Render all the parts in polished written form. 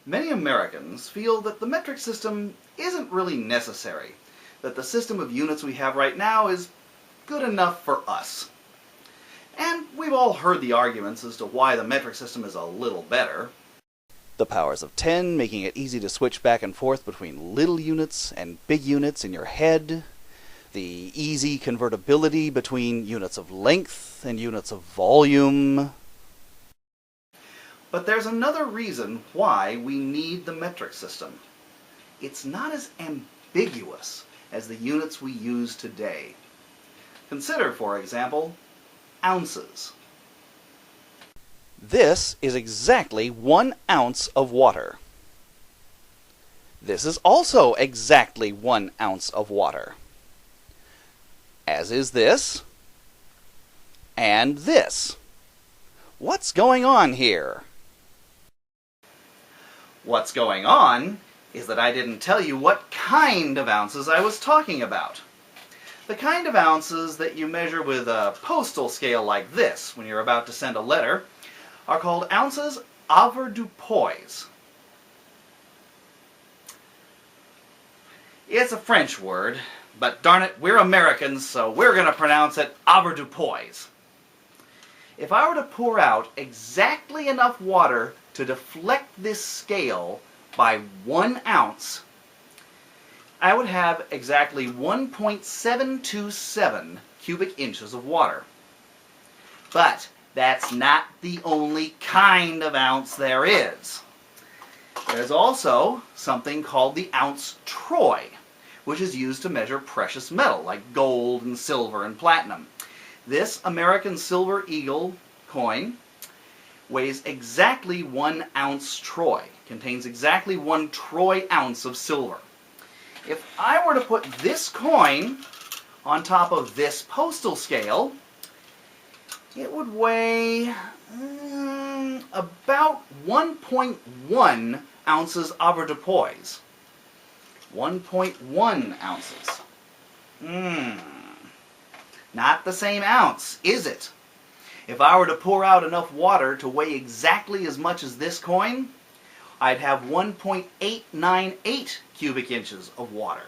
Many Americans feel that the metric system isn't really necessary, that the system of units we have right now is good enough for us. And we've all heard the arguments as to why the metric system is a little better. The powers of 10 making it easy to switch back and forth between little units and big units in your head. The easy convertibility between units of length and units of volume. But there's another reason why we need the metric system. It's not as ambiguous as the units we use today. Consider, for example, ounces. This is exactly 1 ounce of water. This is also exactly 1 ounce of water. As is this, and this. What's going on here? What's going on is that I didn't tell you what kind of ounces I was talking about. The kind of ounces that you measure with a postal scale like this when you're about to send a letter are called ounces avoirdupois. It's a French word, but darn it, we're Americans, so we're going to pronounce it avoirdupois. If I were to pour out exactly enough water to deflect this scale by 1 ounce, I would have exactly 1.727 cubic inches of water. But that's not the only kind of ounce there is. There's also something called the ounce troy, which is used to measure precious metal like gold and silver and platinum. This American silver eagle coin weighs exactly 1 ounce troy, contains exactly 1 troy ounce of silver. If I were to put this coin on top of this postal scale, it would weigh about 1.1 ounces avoirdupois. 1.1 ounces. Not the same ounce, is it? If I were to pour out enough water to weigh exactly as much as this coin, I'd have 1.898 cubic inches of water.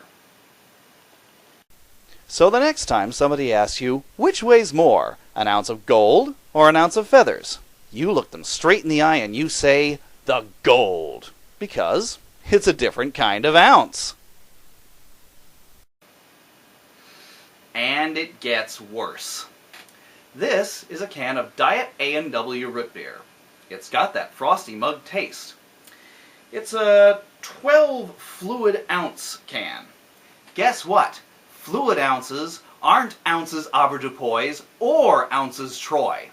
So the next time somebody asks you, which weighs more, an ounce of gold or an ounce of feathers? You look them straight in the eye and you say, the gold, because it's a different kind of ounce. And it gets worse. This is a can of Diet A&W root beer. It's got that frosty mug taste. It's a 12 fluid ounce can. Guess what? Fluid ounces aren't ounces avoirdupois or ounces troy.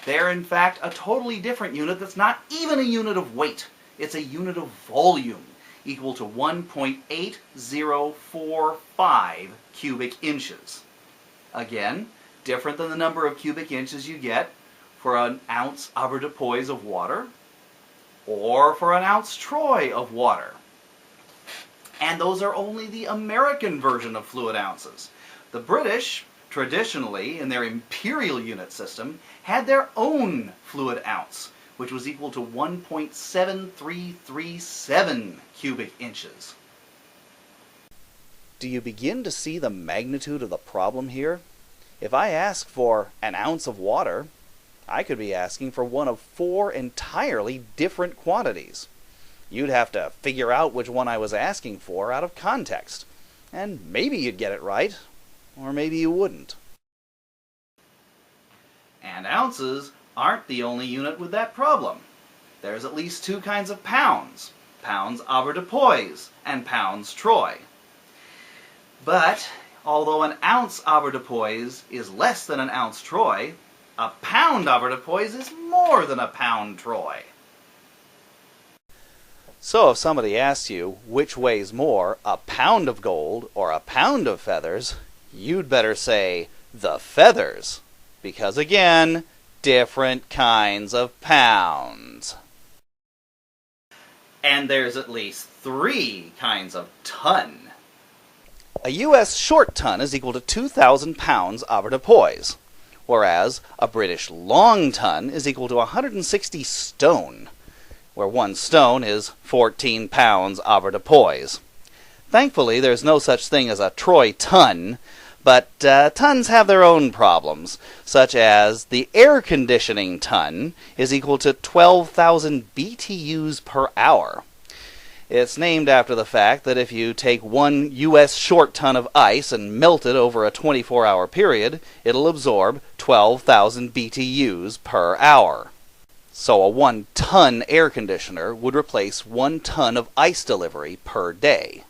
They're in fact a totally different unit that's not even a unit of weight. It's a unit of volume, equal to 1.8045 cubic inches. Again, different than the number of cubic inches you get for an ounce avoirdupois of water or for an ounce troy of water. And those are only the American version of fluid ounces. The British, traditionally, in their imperial unit system, had their own fluid ounce, which was equal to 1.7337 cubic inches. Do you begin to see the magnitude of the problem here? If I ask for an ounce of water, I could be asking for one of 4 entirely different quantities. You'd have to figure out which one I was asking for out of context. And maybe you'd get it right, or maybe you wouldn't. And ounces aren't the only unit with that problem. There's at least 2 kinds of pounds. Pounds avoirdupois and pounds troy. But although an ounce avoirdupois is less than an ounce troy, a pound avoirdupois is more than a pound troy. So if somebody asks you which weighs more, a pound of gold or a pound of feathers, you'd better say the feathers. Because again, different kinds of pounds. And there's at least 3 kinds of ton. A U.S. short ton is equal to 2,000 pounds avoirdupois, whereas a British long ton is equal to 160 stone. where 1 stone is 14 pounds avoirdupois. Thankfully, there's no such thing as a troy ton, but tons have their own problems, such as the air conditioning ton is equal to 12,000 BTUs per hour. It's named after the fact that if you take 1 U.S. short ton of ice and melt it over a 24-hour period, it'll absorb 12,000 BTUs per hour. So a 1-ton air conditioner would replace 1 ton of ice delivery per day.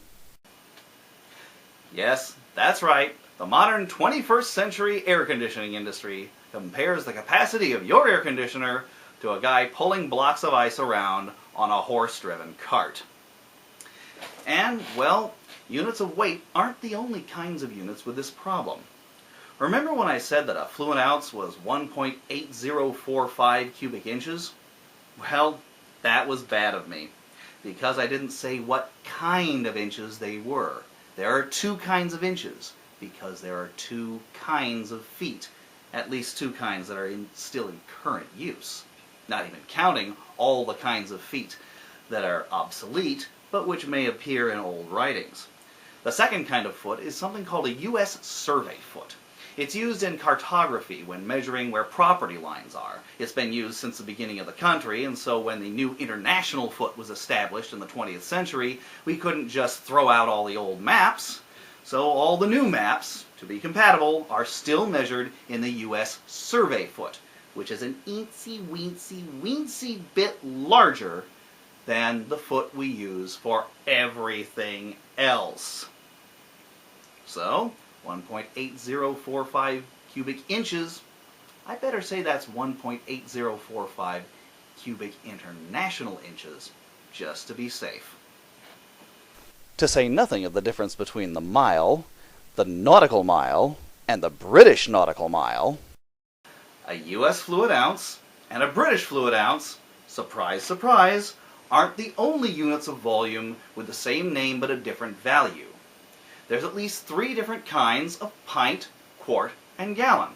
Yes, that's right. The modern 21st century air conditioning industry compares the capacity of your air conditioner to a guy pulling blocks of ice around on a horse-driven cart. And, well, units of weight aren't the only kinds of units with this problem. Remember when I said that a fluid ounce was 1.8045 cubic inches? Well, that was bad of me, because I didn't say what kind of inches they were. There are 2 kinds of inches, because there are 2 kinds of feet, at least 2 kinds that are still in current use, not even counting all the kinds of feet that are obsolete, but which may appear in old writings. The second kind of foot is something called a U.S. survey foot. It's used in cartography when measuring where property lines are. It's been used since the beginning of the country, and so when the new international foot was established in the 20th century, we couldn't just throw out all the old maps. So all the new maps, to be compatible, are still measured in the U.S. survey foot, which is an eensy-weensy bit larger than the foot we use for everything else. So, 1.8045 cubic inches, I better say that's 1.8045 cubic international inches, just to be safe. To say nothing of the difference between the mile, the nautical mile, and the British nautical mile. A U.S. fluid ounce and a British fluid ounce, surprise, surprise, aren't the only units of volume with the same name but a different value. There's at least 3 different kinds of pint, quart, and gallon.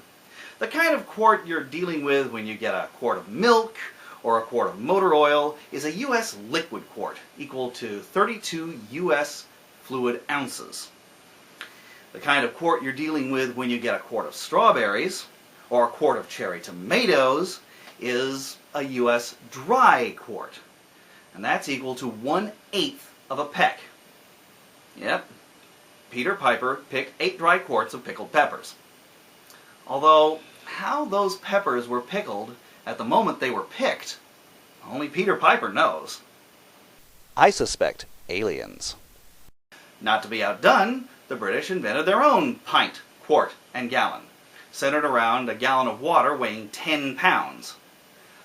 The kind of quart you're dealing with when you get a quart of milk or a quart of motor oil is a U.S. liquid quart, equal to 32 U.S. fluid ounces. The kind of quart you're dealing with when you get a quart of strawberries or a quart of cherry tomatoes is a U.S. dry quart, and that's equal to 1/8 of a peck. Yep, Peter Piper picked 8 dry quarts of pickled peppers. Although, how those peppers were pickled at the moment they were picked, only Peter Piper knows. I suspect aliens. Not to be outdone, the British invented their own pint, quart, and gallon, centered around a gallon of water weighing 10 pounds.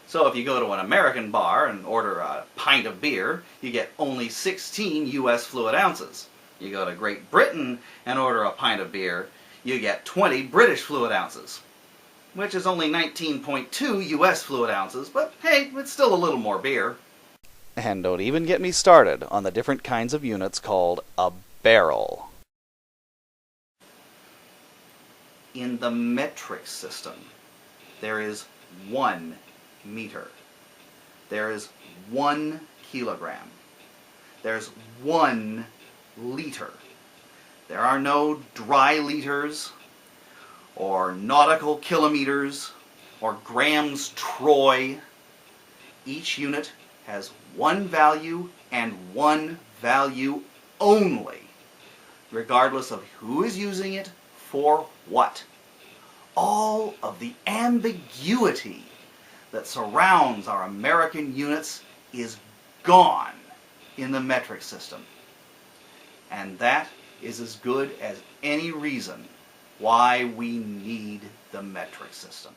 So if you go to an American bar and order a pint of beer, you get only 16 U.S. fluid ounces. You go to Great Britain and order a pint of beer, you get 20 British fluid ounces, which is only 19.2 U.S. fluid ounces, but hey, it's still a little more beer. And don't even get me started on the different kinds of units called a barrel. In the metric system, there is 1 meter. There is 1 kilogram. There's 1 liter. There are no dry liters, or nautical kilometers, or grams troy. Each unit has 1 value and 1 value only, regardless of who is using it for what. All of the ambiguity that surrounds our American units is gone in the metric system. And that is as good as any reason why we need the metric system.